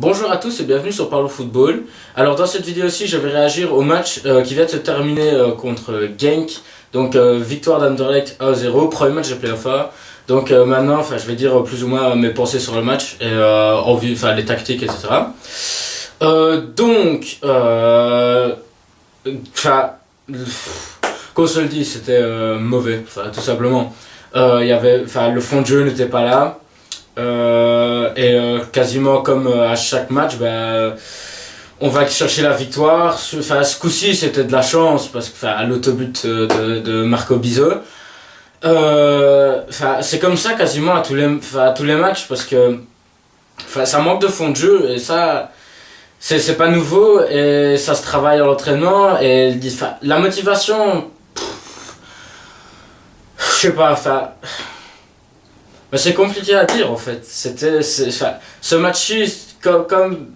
Bonjour à tous et bienvenue sur Parlons Football. Alors dans cette vidéo-ci, je vais réagir au match qui vient de se terminer contre Genk. Donc victoire d'Anderlecht 1-0, premier match de Play-off A. Donc maintenant, je vais dire plus ou moins mes pensées sur le match et les tactiques, etc. Qu'on se le dit, c'était mauvais, tout simplement. Le fond de jeu n'était pas là. Quasiment comme à chaque match, on va chercher la victoire. Ce coup-ci, c'était de la chance parce que à l'autobut de Marco Bizot. C'est comme ça quasiment à tous les matchs parce que ça manque de fond de jeu et ça c'est pas nouveau et ça se travaille à l'entraînement et la motivation, je sais pas, c'est compliqué à dire en fait. Ce match-ci, comme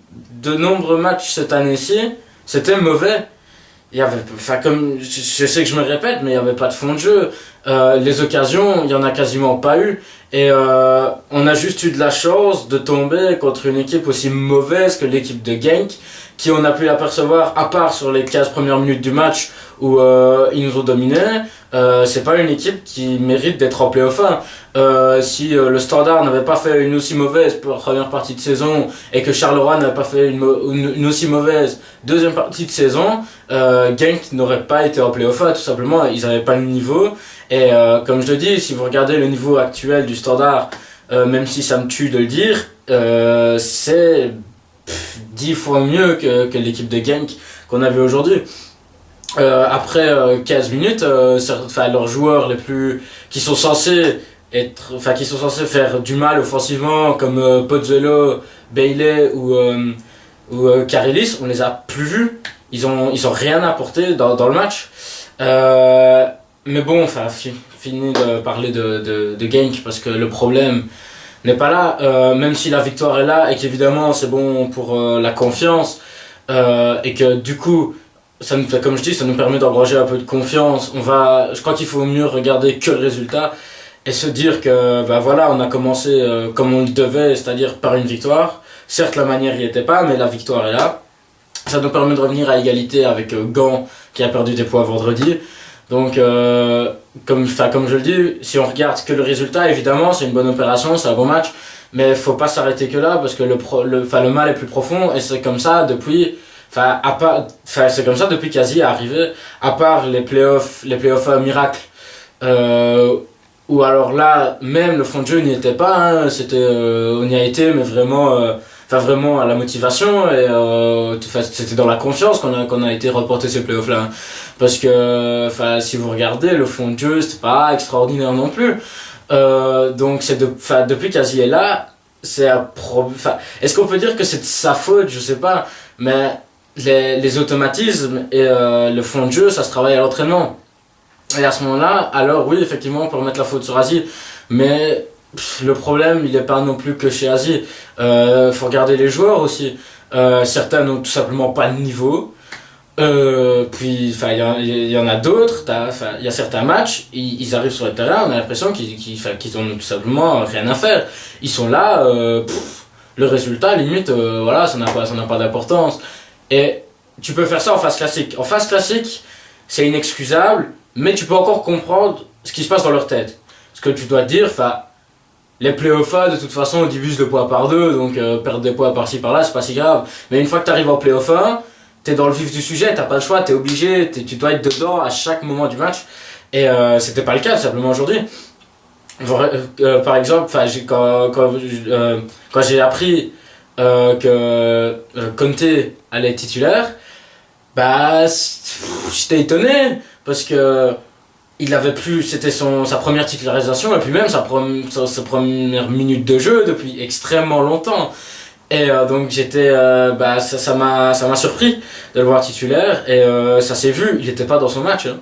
de nombreux matchs cette année-ci, c'était mauvais. Il y avait, comme je sais que je me répète, mais il n'y avait pas de fond de jeu. Les occasions, il n'y en a quasiment pas eu. Et on a juste eu de la chance de tomber contre une équipe aussi mauvaise que l'équipe de Genk, qui on a pu apercevoir, à part sur les 15 premières minutes du match où ils nous ont dominés. C'est pas une équipe qui mérite d'être en play-off 1. Si le Standard n'avait pas fait une aussi mauvaise première partie de saison et que Charleroi n'avait pas fait une aussi mauvaise deuxième partie de saison, Genk n'aurait pas été en play-off 1, tout simplement. Ils n'avaient pas le niveau. Et comme je le dis, si vous regardez le niveau actuel du Standard, même si ça me tue de le dire, c'est 10 fois mieux que l'équipe de Genk qu'on a vu aujourd'hui. Après 15 minutes, leurs joueurs qui sont censés faire du mal offensivement, comme Pozzolo, Bailey ou Karelis, on les a plus vus. Ils ont rien apporté dans le match. Mais bon, fini de parler de Genk parce que le problème n'est pas là. Même si la victoire est là et qu'évidemment c'est bon pour la confiance et que du coup, comme je dis, ça nous permet d'engranger un peu de confiance. Je crois qu'il faut mieux regarder que le résultat et se dire que on a commencé comme on le devait, c'est-à-dire par une victoire. Certes, la manière n'y était pas, mais la victoire est là. Ça nous permet de revenir à égalité avec Gand qui a perdu des points vendredi. Donc, comme je le dis, si on regarde que le résultat, évidemment, c'est une bonne opération, c'est un bon match, mais il faut pas s'arrêter que là parce que le mal est plus profond et c'est comme ça depuis. C'est comme ça depuis qu'Asie est arrivé, à part les playoffs miracle, où alors là, même le fond de jeu n'y était pas, hein, on y a été, mais vraiment à la motivation, et c'était dans la confiance qu'on a été reporter ces playoffs là, hein, parce que si vous regardez, le fond de jeu, c'était pas extraordinaire non plus. Donc depuis qu'Asie est là, est-ce qu'on peut dire que c'est de sa faute? Je sais pas, mais les automatismes et le fond de jeu, ça se travaille à l'entraînement. Et à ce moment-là, alors oui, effectivement, on peut remettre la faute sur Asie. Mais le problème, il n'est pas non plus que chez Asie. Faut regarder les joueurs aussi. Certains n'ont tout simplement pas le niveau. Il y en a d'autres. Il y a certains matchs, ils arrivent sur le terrain, on a l'impression qu'ils ont tout simplement rien à faire. Ils sont là, le résultat, limite, ça n'a pas d'importance. Et tu peux faire ça en phase classique. En phase classique, c'est inexcusable, mais tu peux encore comprendre ce qui se passe dans leur tête. Ce que tu dois dire, les playoffs, de toute façon, on divise le poids par deux, donc perdre des poids par-ci par-là, c'est pas si grave. Mais une fois que tu arrives en playoff 1, t'es dans le vif du sujet, t'as pas le choix, t'es obligé, tu dois être dedans à chaque moment du match. Et c'était pas le cas, simplement aujourd'hui. Par exemple, quand j'ai appris que Conte allait être titulaire, j'étais étonné parce que il avait plus, c'était sa première titularisation et puis même sa première minute de jeu depuis extrêmement longtemps. Et donc ça m'a surpris de le voir titulaire et ça s'est vu, il n'était pas dans son match, hein.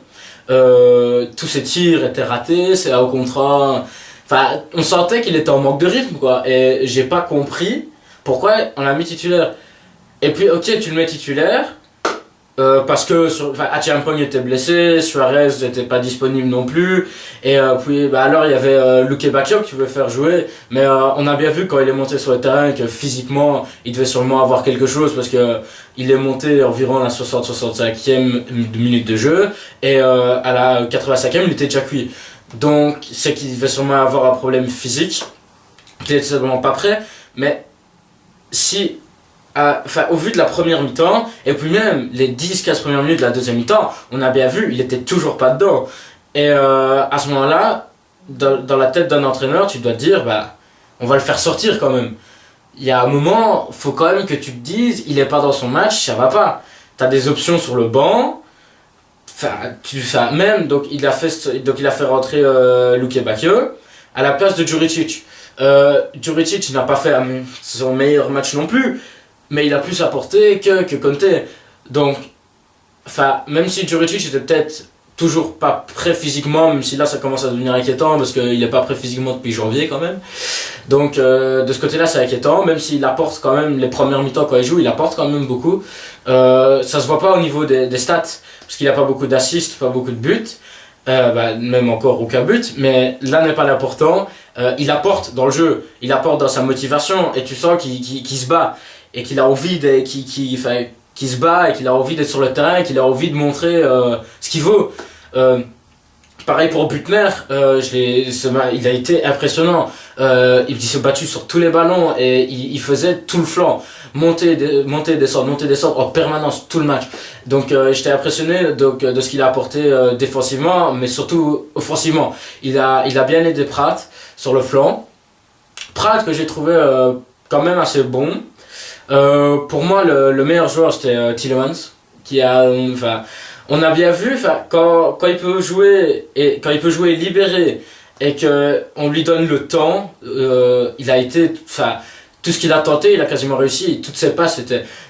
Tous ses tirs étaient ratés, c'est au contraire, on sentait qu'il était en manque de rythme, quoi, et j'ai pas compris pourquoi on l'a mis titulaire. Et puis ok, tu le mets titulaire, Parce que Achiampong était blessé, Suarez n'était pas disponible non plus, et puis alors il y avait Luke Bakio qui pouvait faire jouer, mais on a bien vu quand il est monté sur le terrain que physiquement il devait sûrement avoir quelque chose parce que il est monté environ à la 60-65e minute de jeu, et à la 85e il était déjà cuit. Donc c'est qu'il devait sûrement avoir un problème physique, qu'il était simplement pas prêt, mais si au vu de la première mi-temps, et puis même les 10-15 premières minutes de la deuxième mi-temps, on a bien vu, il était toujours pas dedans. Et à ce moment-là, dans la tête d'un entraîneur, tu dois te dire, on va le faire sortir quand même. Il y a un moment, faut quand même que tu te dises, il est pas dans son match, ça va pas. T'as des options sur le banc, même, donc il a fait rentrer Luke Bakio à la place de Juricic. Juricic n'a pas fait son meilleur match non plus, mais il a plus apporté que Conte. Donc, même si Juricic était peut-être toujours pas prêt physiquement, même si là ça commence à devenir inquiétant parce qu'il n'est pas prêt physiquement depuis janvier quand même. Donc de ce côté-là c'est inquiétant, même s'il apporte quand même les premières mi-temps quand il joue, il apporte quand même beaucoup. Ça se voit pas au niveau des stats, parce qu'il n'a pas beaucoup d'assists, pas beaucoup de buts. Même encore aucun but, mais là n'est pas l'important. Il apporte dans le jeu, il apporte dans sa motivation, et tu sens qu'il se bat et qu'il a envie qu'il se bat et qu'il a envie d'être sur le terrain et qu'il a envie de montrer ce qu'il vaut. Pareil pour Butner, il a été impressionnant. Il s'est battu sur tous les ballons et il faisait tout le flanc, monter, descendre en permanence tout le match. Donc j'étais impressionné de ce qu'il a apporté défensivement, mais surtout offensivement. Il a bien aidé Pratt sur le flanc. Pratt que j'ai trouvé quand même assez bon. Pour moi le meilleur joueur c'était Tielemans, qui a on a bien vu quand il peut jouer libéré et que on lui donne le temps, il a été tout ce qu'il a tenté, il a quasiment réussi. Toutes ses passes,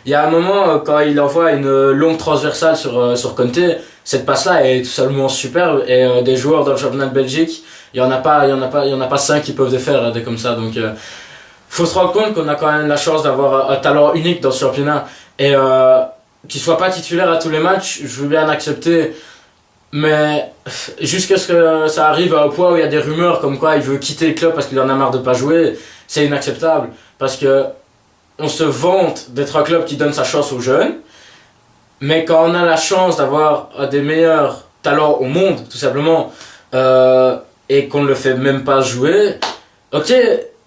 il y a un moment quand il envoie une longue transversale sur Conte, cette passe là est tout simplement superbe, et des joueurs dans le championnat de Belgique, il y en a pas 5 qui peuvent le faire des comme ça. Donc faut se rendre compte qu'on a quand même la chance d'avoir un talent unique dans ce championnat, et qu'il soit pas titulaire à tous les matchs, je veux bien accepter, mais jusqu'à ce que ça arrive à un point où il y a des rumeurs comme quoi il veut quitter le club parce qu'il en a marre de pas jouer, c'est inacceptable, parce que on se vante d'être un club qui donne sa chance aux jeunes, mais quand on a la chance d'avoir un des meilleurs talents au monde, tout simplement, et qu'on ne le fait même pas jouer, ok,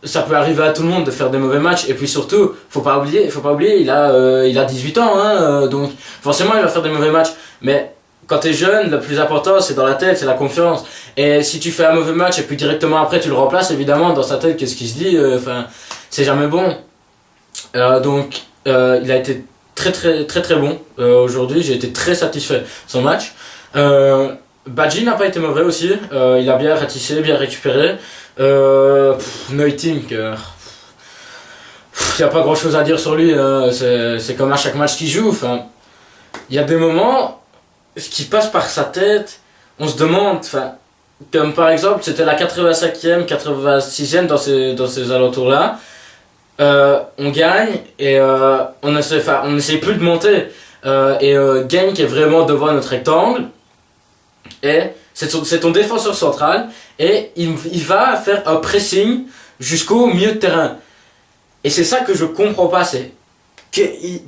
ça peut arriver à tout le monde de faire des mauvais matchs, et puis surtout, faut pas oublier, il a 18 ans, donc forcément il va faire des mauvais matchs, mais quand t'es jeune, le plus important c'est dans la tête, c'est la confiance, et si tu fais un mauvais match et puis directement après tu le remplaces, évidemment dans sa tête qu'est-ce qu'il se dit, c'est jamais bon. Donc il a été très bon aujourd'hui, j'ai été très satisfait de son match. Badji n'a pas été mauvais aussi, il a bien ratissé, bien récupéré. Neuting, il n'y a pas grand chose à dire sur lui, c'est comme à chaque match qu'il joue. Il y a des moments, ce qui passe par sa tête, on se demande, comme par exemple c'était la 85e, 86e dans ces alentours-là, on gagne et on n'essaie plus de monter, et Genk est vraiment devant notre rectangle, et c'est ton défenseur central, et il va faire un pressing jusqu'au milieu de terrain. Et c'est ça que je comprends pas, c'est qu'il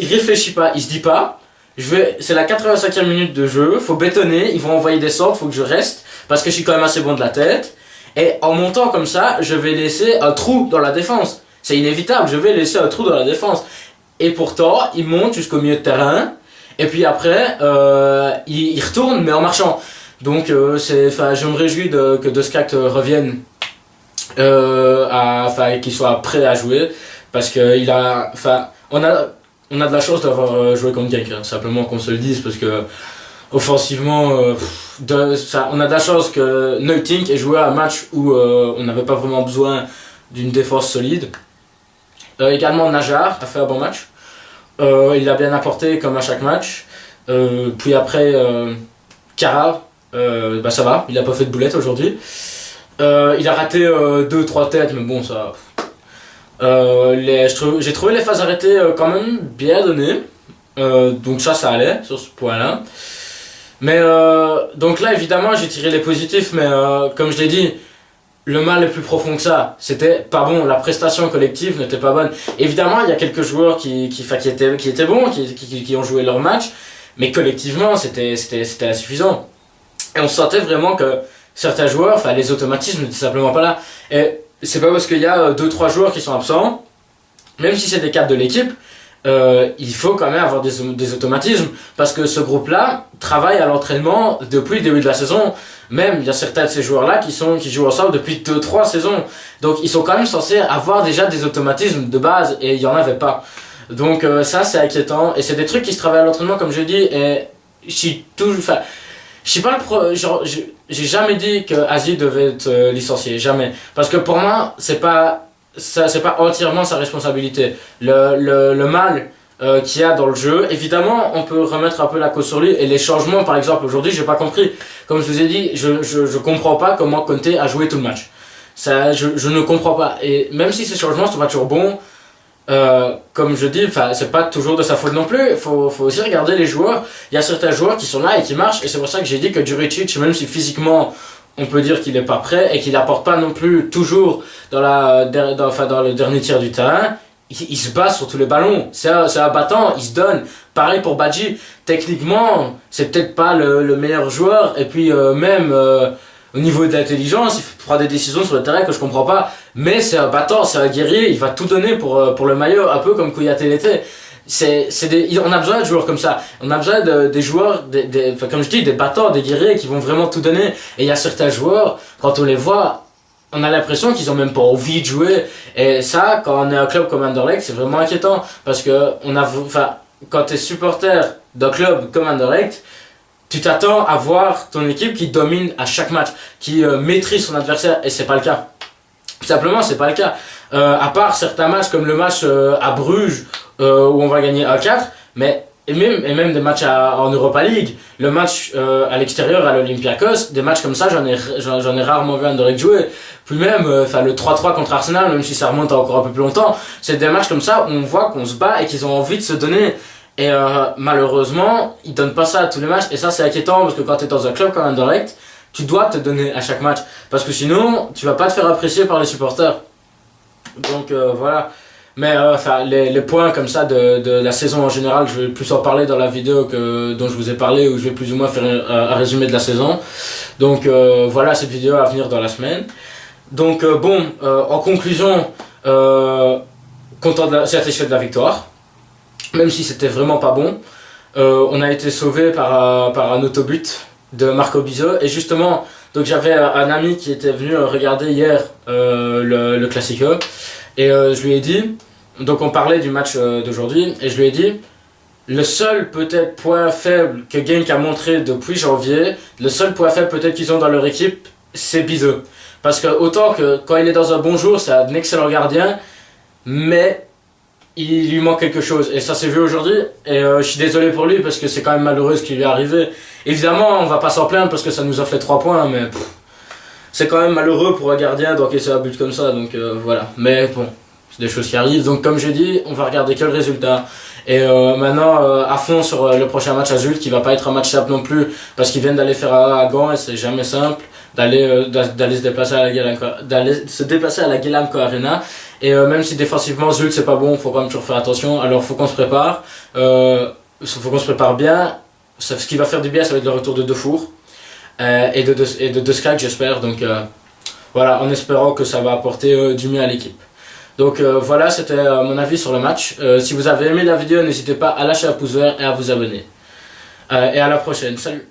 réfléchit pas, il se dit pas, c'est la 85e minute de jeu, faut bétonner, ils vont envoyer des centres, faut que je reste, parce que je suis quand même assez bon de la tête, et en montant comme ça, je vais laisser un trou dans la défense. C'est inévitable, je vais laisser un trou dans la défense. Et pourtant, il monte jusqu'au milieu de terrain, et puis après, il retourne, mais en marchant. Donc, je me réjouis que De Schacht revienne, qu'il soit prêt à jouer, parce que on a de la chance d'avoir joué contre Genk, simplement qu'on se le dise, parce que offensivement, on a de la chance que Neuting ait joué à un match où on n'avait pas vraiment besoin d'une défense solide. Également, Najar a fait un bon match. Il a bien apporté comme à chaque match. Puis après, Kara, ça va, il a pas fait de boulette aujourd'hui. Il a raté 2-3 têtes, mais bon, ça. J'ai trouvé les phases arrêtées quand même bien données. Donc ça allait sur ce point-là. Mais donc là, évidemment, j'ai tiré les positifs, mais comme je l'ai dit, le mal est plus profond que ça. C'était pas bon, la prestation collective n'était pas bonne. Évidemment, il y a quelques joueurs qui étaient bons, qui ont joué leur match, mais collectivement, c'était insuffisant. Et on sentait vraiment que certains joueurs, enfin les automatismes n'étaient simplement pas là. Et c'est pas parce qu'il y a 2-3 joueurs qui sont absents, même si c'est des cadres de l'équipe, il faut quand même avoir des automatismes, parce que ce groupe-là travaille à l'entraînement depuis le début de la saison. Même, il y a certains de ces joueurs-là qui jouent ensemble depuis 2-3 saisons. Donc, ils sont quand même censés avoir déjà des automatismes de base, et il n'y en avait pas. Donc, ça, c'est inquiétant. Et c'est des trucs qui se travaillent à l'entraînement, comme je dis, et je suis toujours... Enfin, je suis pas j'ai jamais dit que Aziz devait être licencié, jamais. Parce que pour moi, c'est pas entièrement sa responsabilité. Le mal qu'il y a dans le jeu, évidemment, on peut remettre un peu la cause sur lui. Et les changements, par exemple, aujourd'hui, j'ai pas compris. Comme je vous ai dit, je comprends pas comment Conte a joué tout le match. Ça, je ne comprends pas. Et même si ces changements sont pas toujours bons, comme je dis, c'est pas toujours de sa faute non plus. Faut aussi regarder les joueurs. Il y a certains joueurs qui sont là et qui marchent, et c'est pour ça que j'ai dit que Juricic, même si physiquement on peut dire qu'il est pas prêt et qu'il n'apporte pas non plus toujours dans le dernier tiers du terrain, il se bat sur tous les ballons. C'est un battant, il se donne. Pareil pour Badji, techniquement c'est peut-être pas le meilleur joueur, et puis même au niveau de l'intelligence, il prend des décisions sur le terrain que je comprends pas, mais c'est un battant, c'est un guerrier, il va tout donner pour le maillot, un peu comme Kouyaté l'était. On a besoin de joueurs comme ça, on a besoin des joueurs, comme je dis, des battants, des guerriers qui vont vraiment tout donner. Et il y a certains joueurs, quand on les voit, on a l'impression qu'ils ont même pas envie de jouer, et ça, quand on est un club comme Anderlecht, c'est vraiment inquiétant, parce que quand tu es supporter d'un club comme Anderlecht, tu t'attends à voir ton équipe qui domine à chaque match, qui maîtrise son adversaire, et c'est pas le cas. Tout simplement, c'est pas le cas. À part certains matchs comme le match à Bruges, où on va gagner 1-4, et même des matchs en Europa League, le match à l'extérieur à l'Olympiakos, des matchs comme ça, j'en ai rarement vu Anderlecht jouer. Puis même le 3-3 contre Arsenal, même si ça remonte à encore un peu plus longtemps, c'est des matchs comme ça où on voit qu'on se bat et qu'ils ont envie de se donner. Et malheureusement, ils donnent pas ça à tous les matchs, et ça c'est inquiétant, parce que quand tu es dans un club comme Anderlecht, tu dois te donner à chaque match, parce que sinon tu vas pas te faire apprécier par les supporters. Donc voilà. Mais les points comme ça de la saison en général, je vais plus en parler dans la vidéo dont je vous ai parlé, où je vais plus ou moins faire un résumé de la saison. Donc voilà, cette vidéo à venir dans la semaine. Donc en conclusion, satisfait de la victoire, même si c'était vraiment pas bon. On a été sauvé par un autobut de Marco Bizot, et justement, donc j'avais un ami qui était venu regarder hier le Classico, et je lui ai dit, donc on parlait du match d'aujourd'hui, et je lui ai dit, le seul peut-être point faible que Genk a montré depuis janvier, le seul point faible peut-être qu'ils ont dans leur équipe, c'est Bizot. Parce que autant que quand il est dans un bon jour, c'est un excellent gardien, mais il lui manque quelque chose, et ça s'est vu aujourd'hui, et je suis désolé pour lui parce que c'est quand même malheureux ce qui lui est arrivé. Évidemment, on va pas s'en plaindre parce que ça nous a fait 3 points, mais c'est quand même malheureux pour un gardien d'encaisser un but comme ça, donc voilà. Mais bon, c'est des choses qui arrivent, donc comme j'ai dit, on va regarder que le résultat. Et maintenant, à fond sur le prochain match à Zulte, qui va pas être un match simple non plus, parce qu'ils viennent d'aller faire à Gand, et c'est jamais simple d'aller se déplacer à la Guelamco Arena. Et même si défensivement Zulte c'est pas bon, faut quand même toujours faire attention. Alors faut qu'on se prépare, bien. Ce qui va faire du bien, ça va être le retour de Defour et de Skak, j'espère. Donc voilà, en espérant que ça va apporter du mieux à l'équipe. Donc voilà, c'était mon avis sur le match. Si vous avez aimé la vidéo, n'hésitez pas à lâcher un pouce vert et à vous abonner. Et à la prochaine, salut!